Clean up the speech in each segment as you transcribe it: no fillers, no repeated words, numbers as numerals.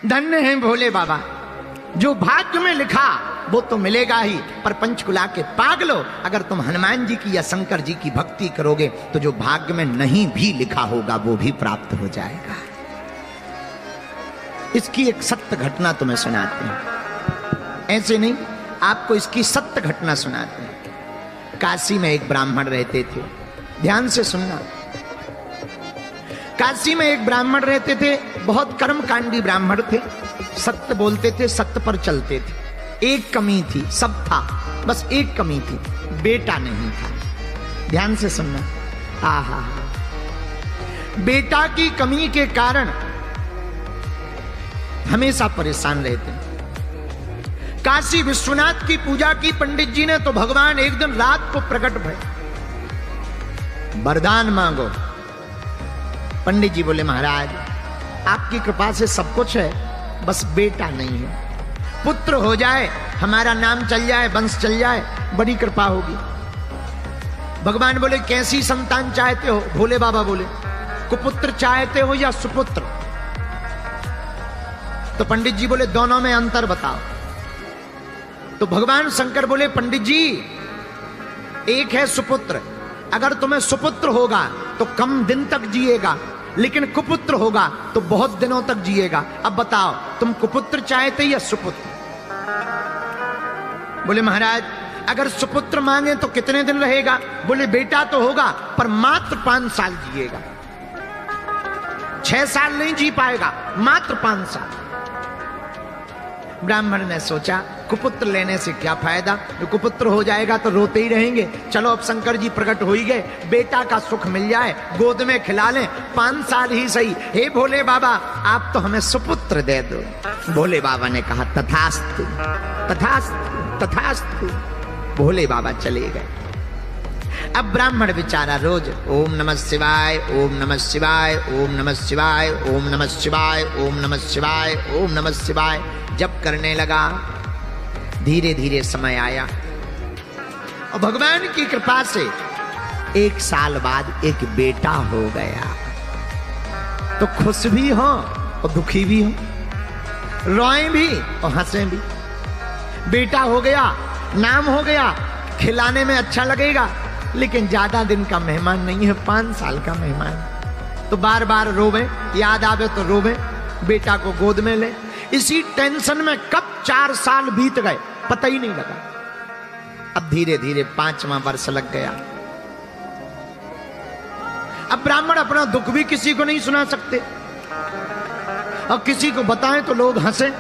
धन्य हैं भोले बाबा, जो भाग्य में लिखा वो तो मिलेगा ही, पर पंचकुला के पागलो, अगर तुम हनुमान जी की या शंकर जी की भक्ति करोगे तो जो भाग्य में नहीं भी लिखा होगा वो भी प्राप्त हो जाएगा। इसकी एक सत्य घटना तुम्हें सुनाते हैं, ऐसे नहीं, आपको इसकी सत्य घटना सुनाते हैं। काशी में एक ब्राह्मण रहते थे, ध्यान से सुनना। काशी में एक ब्राह्मण रहते थे, बहुत कर्मकांडी ब्राह्मण थे, सत्य बोलते थे, सत्य पर चलते थे। एक कमी थी, सब था, बस एक कमी थी, बेटा नहीं था। ध्यान से सुनना। आहा, बेटा की कमी के कारण हमेशा परेशान रहते हैं। काशी विश्वनाथ की पूजा की पंडित जी ने, तो भगवान एक दिन रात को प्रकट भये, वरदान मांगो। पंडित जी बोले महाराज आपकी कृपा से सब कुछ है, बस बेटा नहीं है, पुत्र हो जाए, हमारा नाम चल जाए, वंश चल जाए, बड़ी कृपा होगी। भगवान बोले कैसी संतान चाहते हो? भोले बाबा बोले कुपुत्र चाहते हो या सुपुत्र? तो पंडित जी बोले दोनों में अंतर बताओ। तो भगवान शंकर बोले पंडित जी एक है सुपुत्र, अगर तुम्हें सुपुत्र होगा तो कम दिन तक जिएगा, लेकिन कुपुत्र होगा तो बहुत दिनों तक जिएगा। अब बताओ तुम कुपुत्र चाहते या सुपुत्र? बोले महाराज अगर सुपुत्र मांगे तो कितने दिन रहेगा? बोले बेटा तो होगा पर मात्र 5 साल जिएगा, 6 साल नहीं जी पाएगा, मात्र 5 साल। ब्राह्मण ने सोचा कुपुत्र लेने से क्या फायदा, तो कुपुत्र हो जाएगा तो रोते ही रहेंगे, चलो अब शंकर जी प्रकट हो ही गए, बेटा का सुख मिल जाए, गोद में खिला लें, 5 साल ही सही। हे भोले बाबा आप तो हमें सुपुत्र दे दो। भोले बाबा ने कहा तथास्तु तथास्तु तथास्तु। भोले बाबा चले गए। अब ब्राह्मण बेचारा रोज ओम नमः शिवाय, ओम नमः शिवाय, ओम नमः शिवाय, ओम नमः शिवाय, ओम नमः शिवाय, ओम नमः शिवाय जप करने लगा। धीरे धीरे समय आया और भगवान की कृपा से 1 साल बाद एक बेटा हो गया। तो खुश भी हो और दुखी भी हो, रोए भी और हंसे भी। बेटा हो गया, नाम हो गया, खिलाने में अच्छा लगेगा, लेकिन ज्यादा दिन का मेहमान नहीं है, 5 साल का मेहमान। तो बार बार रोवे, याद आवे तो रोवे, बेटा को गोद में ले। इसी टेंशन में कब 4 साल बीत गए पता ही नहीं लगा। अब धीरे धीरे 5वां वर्ष लग गया। अब ब्राह्मण अपना दुख भी किसी को नहीं सुना सकते और किसी को बताएं तो लोग हंसे।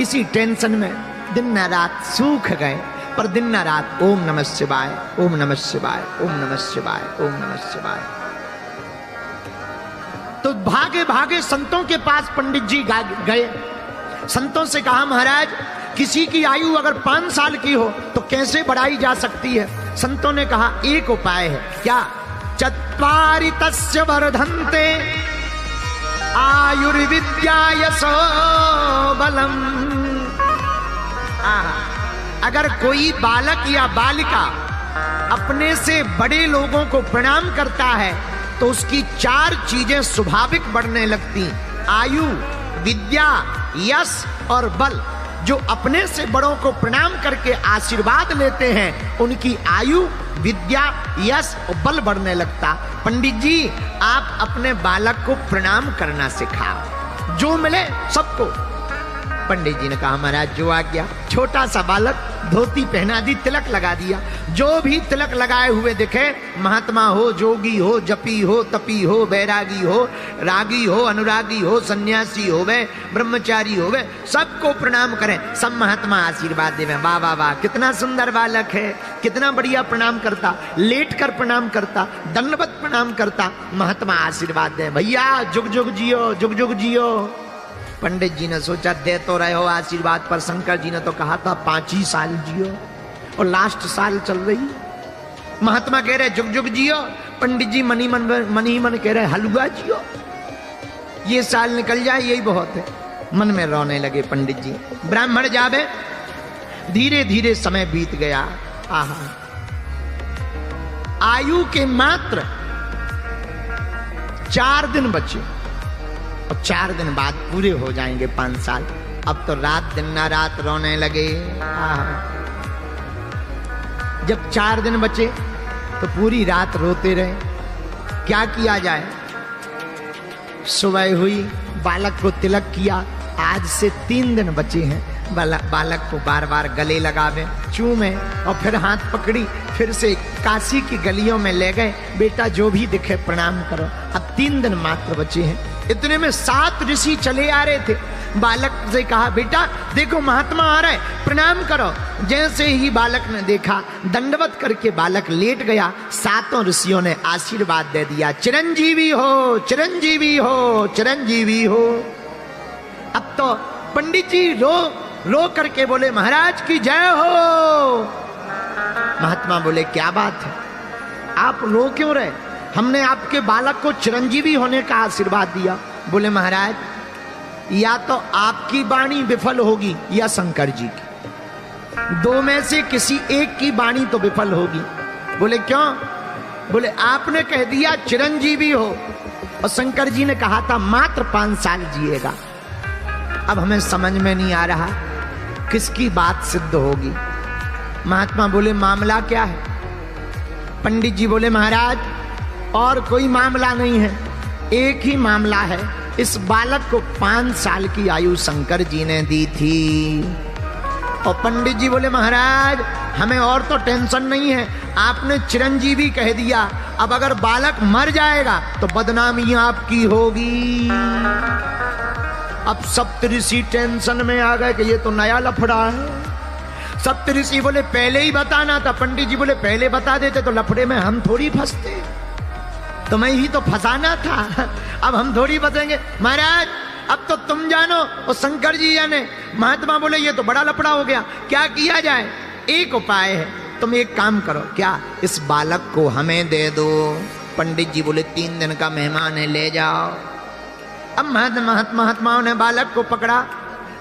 इसी टेंशन में दिन न रात सूख गए, पर दिन न रात ओम नमः शिवाय, ओम नमः शिवाय, ओम नमः शिवाय, ओम नमः शिवाय। तो भागे भागे संतों के पास पंडित जी गए। संतों से कहा महाराज किसी की आयु अगर 5 साल की हो तो कैसे बढ़ाई जा सकती है? संतों ने कहा एक उपाय है। क्या? चत्वारि तस्य वर्धन्ते आयुर्विद्या यशो बलम। अगर कोई बालक या बालिका अपने से बड़े लोगों को प्रणाम करता है तो उसकी 4 चीजें स्वाभाविक बढ़ने लगती, आयु, विद्या, यश और बल। जो अपने से बड़ों को प्रणाम करके आशीर्वाद लेते हैं उनकी आयु, विद्या, यश और बल बढ़ने लगता। पंडित जी आप अपने बालक को प्रणाम करना सिखाओ, जो मिले सबको। पंडित जी ने कहा महाराज जो आ गया। छोटा सा बालक, धोती पहना दी, तिलक लगा दिया। जो भी तिलक लगाए हुए दिखे, महात्मा हो, जोगी हो, जपी हो, तपी हो, बैरागी हो, रागी हो, अनुरागी हो, सन्यासी हो वे, ब्रह्मचारी हो वे, सबको प्रणाम करें। सब महात्मा आशीर्वाद देवे, वाह वाह वाह कितना सुंदर बालक है, कितना बढ़िया प्रणाम करता, लेट कर प्रणाम करता, दंडवत प्रणाम करता। महात्मा आशीर्वाद दे, भैया जुग जुग जियो, जुग जुग जियो। पंडित जी ने सोचा दे तो रहे हो आशीर्वाद, पर शंकर जी ने तो कहा था 5 ही साल जियो और लास्ट साल चल रही। महात्मा कह रहे जुग जुग जियो, पंडित जी मन ही मन कह रहे हलवा जियो, ये साल निकल जाए यही बहुत है। मन में रोने लगे पंडित जी। ब्राह्मण जावे, धीरे धीरे समय बीत गया। आहा, आयु के मात्र 4 दिन बचे। और 4 दिन बाद पूरे हो जाएंगे 5 साल। अब तो रात दिन ना रात रोने लगे। जब 4 दिन बचे तो पूरी रात रोते रहे। क्या किया जाए? सुबह हुई, बालक को तिलक किया। आज से 3 दिन बचे हैं। बालक को बार बार गले लगावे, चूमे और फिर हाथ पकड़ी, फिर से काशी की गलियों में ले गए। बेटा जो भी दिखे प्रणाम करो। अब 3 दिन मात्र बचे हैं। इतने में 7 ऋषि चले आ रहे थे। बालक से कहा, बेटा देखो महात्मा आ रहा है, प्रणाम करो। जैसे ही बालक ने देखा, दंडवत करके बालक लेट गया। 7 ऋषियों ने आशीर्वाद दे दिया, चिरंजीवी हो, चिरंजीवी हो, चिरंजीवी हो। अब तो पंडित जी रो करके बोले, महाराज की जय हो। महात्मा बोले, क्या बात है, आप रो क्यों रहे? हमने आपके बालक को चिरंजीवी होने का आशीर्वाद दिया। बोले, महाराज या तो आपकी वाणी विफल होगी या शंकर जी की, 2 में से किसी एक की वाणी तो विफल होगी। बोले, क्यों? बोले, आपने कह दिया चिरंजीवी हो और शंकर जी ने कहा था मात्र 5 साल जिएगा। अब हमें समझ में नहीं आ रहा किसकी बात सिद्ध होगी। महात्मा बोले, मामला क्या है? पंडित जी बोले, महाराज और कोई मामला नहीं है, एक ही मामला है। इस बालक को 5 साल की आयु शंकर जी ने दी थी। और पंडित जी बोले, महाराज हमें और तो टेंशन नहीं है, आपने चिरंजीवी कह दिया। अब अगर बालक मर जाएगा तो बदनामी आपकी होगी। अब सप्तऋषि टेंशन में आ गए कि ये तो नया लफड़ा है। सप्तऋषि बोले, पहले ही बताना था। पंडित जी बोले, पहले बता देते तो लफड़े में हम थोड़ी फंसते, तुम्हें ही तो फंसाना था। अब हम थोड़ी बचेंगे। महाराज अब तो तुम जानो और शंकर जी जाने। महात्मा बोले, ये तो बड़ा लफड़ा हो गया, क्या किया जाए? एक उपाय है, तुम एक काम करो। क्या? इस बालक को हमें दे दो। पंडित जी बोले, 3 दिन का मेहमान है, ले जाओ। अब महात्माओं ने बालक को पकड़ा।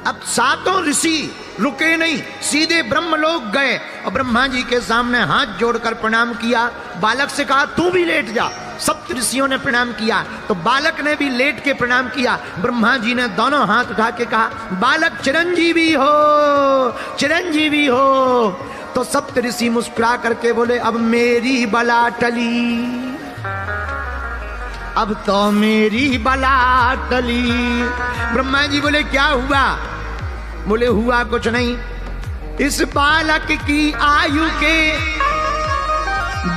अब 7 ऋषि रुके नहीं, सीधे ब्रह्मलोक गए और ब्रह्मा जी के सामने हाथ जोड़कर प्रणाम किया। बालक से कहा, तू भी लेट जा। सप्त ऋषियों ने प्रणाम किया तो बालक ने भी लेट के प्रणाम किया। ब्रह्मा जी ने दोनों हाथ उठा के कहा, बालक चिरंजीवी हो, चिरंजीवी हो। तो सप्त ऋषि मुस्कुरा करके बोले, अब मेरी बला टली, अब तो मेरी बला टली। ब्रह्मा जी बोले, क्या हुआ? बोले, हुआ कुछ नहीं, इस बालक की आयु के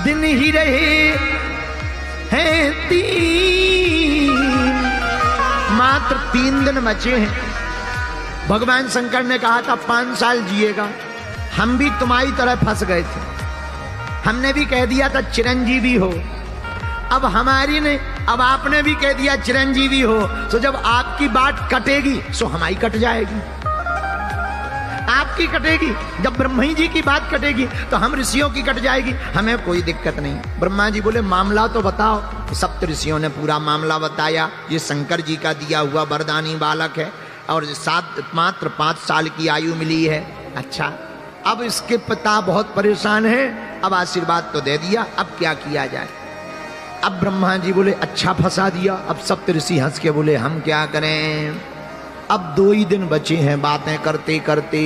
दिन ही रहे हैं 3, मात्र 3 दिन बचे हैं। भगवान शंकर ने कहा था 5 साल जिएगा। हम भी तुम्हारी तरह फंस गए थे, हमने भी कह दिया था चिरंजीवी हो। अब हमारी ने, अब आपने भी कह दिया चिरंजीवी हो, तो जब आपकी बात कटेगी सो हमारी कट जाएगी। आपकी कटेगी, जब ब्रह्मा जी की बात कटेगी तो हम ऋषियों की कट जाएगी, हमें कोई दिक्कत नहीं। ब्रह्मा जी बोले, मामला तो बताओ। सप्त ऋषियों ने पूरा मामला बताया। ये शंकर जी का दिया हुआ वरदानी बालक है और मात्र 5 साल की आयु मिली है। अच्छा, अब इसके पिता बहुत परेशान है। अब आशीर्वाद तो दे दिया, अब क्या किया जाए? अब ब्रह्मा जी बोले, अच्छा फंसा दिया। अब सप्त ऋषि हंस के बोले, हम क्या करें? अब 2 ही दिन बचे हैं बातें करते करते।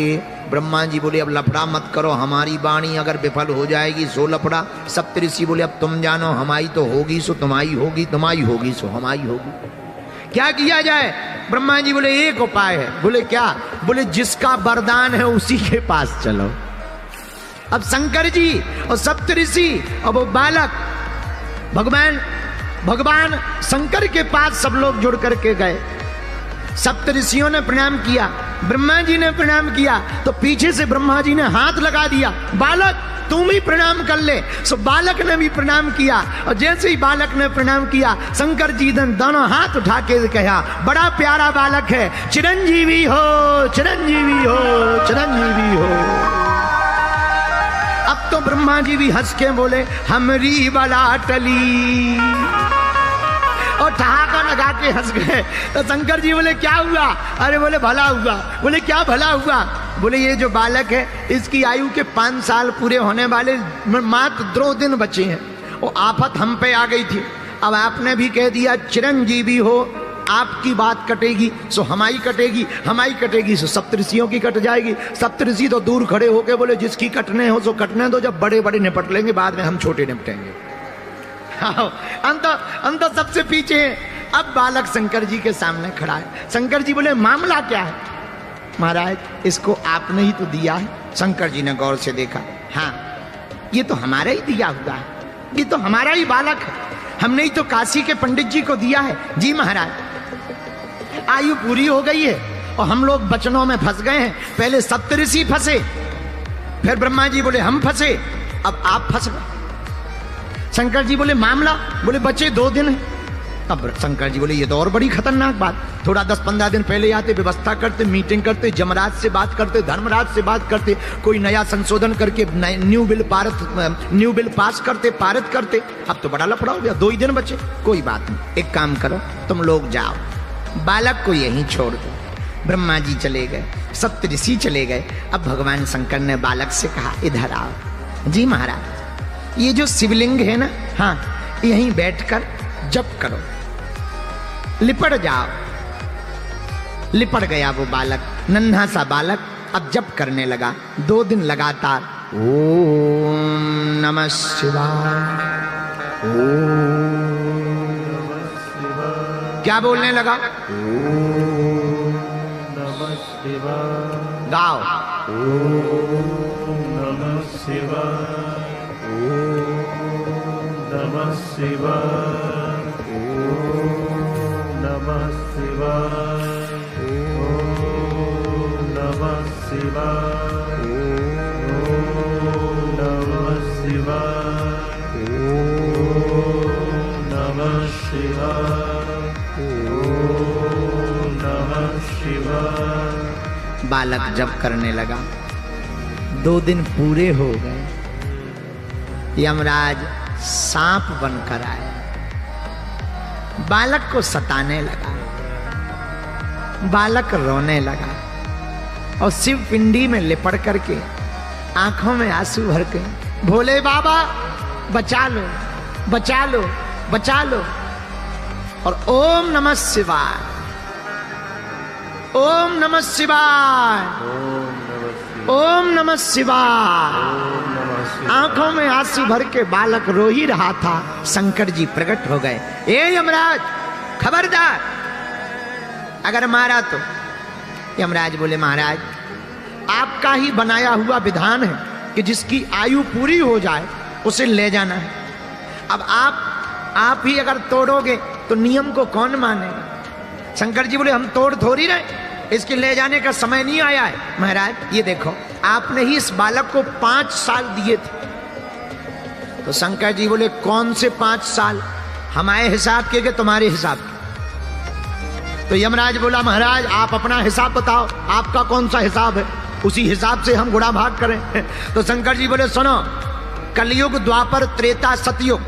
ब्रह्मा जी बोले, अब लफड़ा मत करो, हमारी वाणी अगर विफल हो जाएगी सो लफड़ा। सप्त ऋषि बोले, अब तुम जानो, हमारी तो होगी सो तुम्हारी होगी, तुम्हारी होगी सो हमारी होगी। क्या किया जाए? ब्रह्मा जी बोले, एक उपाय है। बोले, क्या? बोले, जिसका वरदान है उसी के पास चलो। अब शंकर जी और सप्त ऋषि और वो बालक भगवान शंकर के पास सब लोग जुड़ करके गए। सप्त ऋषियों ने प्रणाम किया, ब्रह्मा जी ने प्रणाम किया, तो पीछे से ब्रह्मा जी ने हाथ लगा दिया, बालक तुम भी प्रणाम कर ले। सो बालक ने भी प्रणाम किया और जैसे ही बालक ने प्रणाम किया, शंकर जी ने दोनों हाथ उठा के कहा, बड़ा प्यारा बालक है, चिरंजीवी हो, चिरंजीवी हो, चिरंजीवी हो। अब तो ब्रह्मा जी भी हंस के बोले, हमरी बला टली, और ठहाका लगा के हंस गए। तो शंकर जी बोले, क्या हुआ? अरे बोले, भला हुआ। बोले, क्या भला हुआ? बोले, ये जो बालक है इसकी आयु के 5 साल पूरे होने वाले मात्र 2 दिन बचे हैं। वो आफत हम पे आ गई थी, अब आपने भी कह दिया चिरंजीवी हो, आपकी बात कटेगी सो हमारी कटेगी, हमारी कटेगी सो सप्तऋषियों की कट जाएगी। सप्तऋषि तो दूर खड़े होके बोले जिसकी कटने हो सो कटने दो, जब बड़े बड़े निपट लेंगे बाद में हम छोटे निपटेंगे। अंत सबसे पीछे है। अब बालक शंकर जी के सामने खड़ा है। शंकर जी बोले मामला क्या है? महाराज इसको आपने ही तो दिया है। शंकर जी ने गौर से देखा, हाँ ये तो हमारा ही दिया हुआ है, ये तो हमारा ही बालक है, हमने ही तो काशी के पंडित जी को दिया है। जी महाराज आयु पूरी हो गई है और हम लोग बचनों में फंस गए हैं। पहले सप्तऋषि फंसे, फिर ब्रह्मा जी बोले हम फंसे, अब आप फंस गए। शंकर जी बोले मामला, बोले बचे 2 दिन है। अब शंकर जी बोले ये तो और बड़ी खतरनाक बात, थोड़ा 10-15 दिन पहले आते, व्यवस्था करते, मीटिंग करते, जमराज से बात करते, धर्मराज से बात करते, कोई नया संशोधन करके न्यू बिल पास करते, पारित करते। अब तो बड़ा लफड़ा हो गया, 2 ही दिन बचे। कोई बात नहीं, एक काम करो तुम लोग जाओ, बालक को यहीं छोड़ दो। ब्रह्मा जी चले गए, सप्तऋषि चले गए। अब भगवान शंकर ने बालक से कहा इधर आओ। जी महाराज ये जो शिवलिंग है ना, हाँ यहीं बैठकर जप करो, लिपट जाओ। लिपट गया वो बालक, नन्हा सा बालक। अब जप करने लगा 2 दिन लगातार। ओम नमः शिवाय, क्या बोलने लगा? ओम नमः शिवाय। गाओ ओम नमः शिवाय, ओम नमः शिवाय, ओम नमः शिवाय, ओम नमः शिवाय, ओम नमः शिवाय, ओम नमः शिवाय, ओम नमः शिवाय। बालक जप करने लगा। 2 दिन पूरे हो गए। यमराज सांप बनकर आए, बालक को सताने लगा। बालक रोने लगा और शिव पिंडी में लिपट करके आंखों में आंसू भर के, भोले बाबा बचा लो, बचा लो, बचा लो। और ओम नमः शिवाय, ओम नमः शिवाय, ओम नमः शिवाय। आंखों में आंसू भर के बालक रो ही रहा था। शंकर जी प्रकट हो गए। ए यमराज खबरदार, अगर मारा तो। यमराज बोले महाराज आपका ही बनाया हुआ विधान है कि जिसकी आयु पूरी हो जाए उसे ले जाना है। अब आप ही अगर तोड़ोगे तो नियम को कौन मानेगा? शंकर जी बोले हम तोड़ थोड़ी रहे, इसके ले जाने का समय नहीं आया है। महाराज ये देखो आपने ही इस बालक को 5 साल दिए थे। तो शंकर जी बोले कौन से 5 साल? हमारे हिसाब के कि तुम्हारे हिसाब के? तो यमराज बोला महाराज आप अपना हिसाब बताओ, आपका कौन सा हिसाब है, उसी हिसाब से हम गुणा भाग करें। तो शंकर जी बोले सुनो, कलयुग, द्वापर, त्रेता, सतयुग,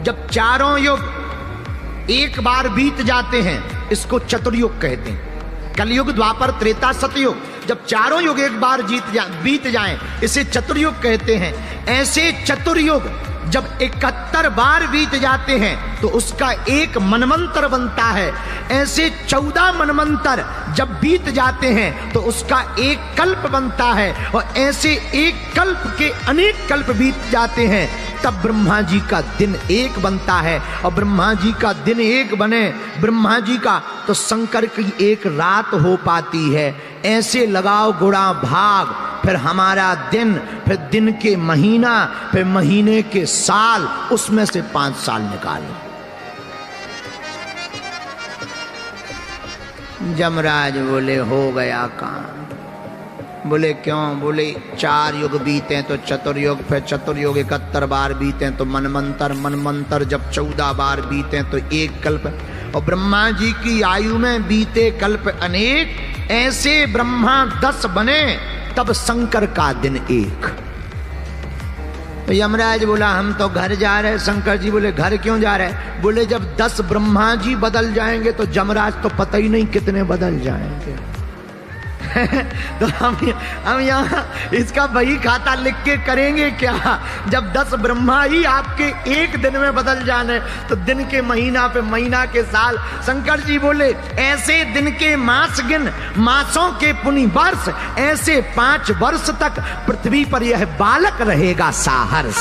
जब चारों युग एक बार बीत जाते हैं इसको चतुर्युग कहते हैं। कलयुग, द्वापर, त्रेता, सतयुग, जब चारों युग एक बार बीत जाएं इसे चतुर्युग कहते हैं। ऐसे चतुर्युग जब 71 बार बीत जाते हैं तो उसका एक मनवंतर बनता है। ऐसे 14 मनवंतर जब बीत जाते हैं तो उसका एक कल्प बनता है। और ऐसे एक कल्प के अनेक कल्प बीत जाते हैं तब ब्रह्मा जी का दिन एक बनता है। और ब्रह्मा जी का दिन एक बने ब्रह्मा जी का तो शंकर की एक रात हो पाती है। ऐसे लगाओ गुणा भाग, फिर हमारा दिन, फिर दिन के महीना, फिर महीने के साल, उसमें से 5 साल निकालो। जमराज बोले हो गया काम। बोले क्यों? बोले 4 युग बीते तो चतुर्युग, फिर चतुर्युग 71 बार बीते तो मनमंतर, मनमंतर जब 14 बार बीते तो एक कल्प। और ब्रह्मा जी की आयु में बीते कल्प अनेक, ऐसे ब्रह्मा 10 बने तब शंकर का दिन एक। तो यमराज बोला हम तो घर जा रहे। शंकर जी बोले घर क्यों जा रहे? बोले जब 10 ब्रह्मा जी बदल जाएंगे तो जमराज तो पता ही नहीं कितने बदल जाएंगे। तो हम यहाँ इसका बही खाता लिख के करेंगे क्या? जब 10 ब्रह्मा ही आपके एक दिन में बदल जाने तो दिन के महीना पे महीना के साल। शंकर जी बोले ऐसे दिन के मास गिन, मासों के पुनि वर्ष, ऐसे 5 वर्ष तक पृथ्वी पर यह बालक रहेगा साहर्ष।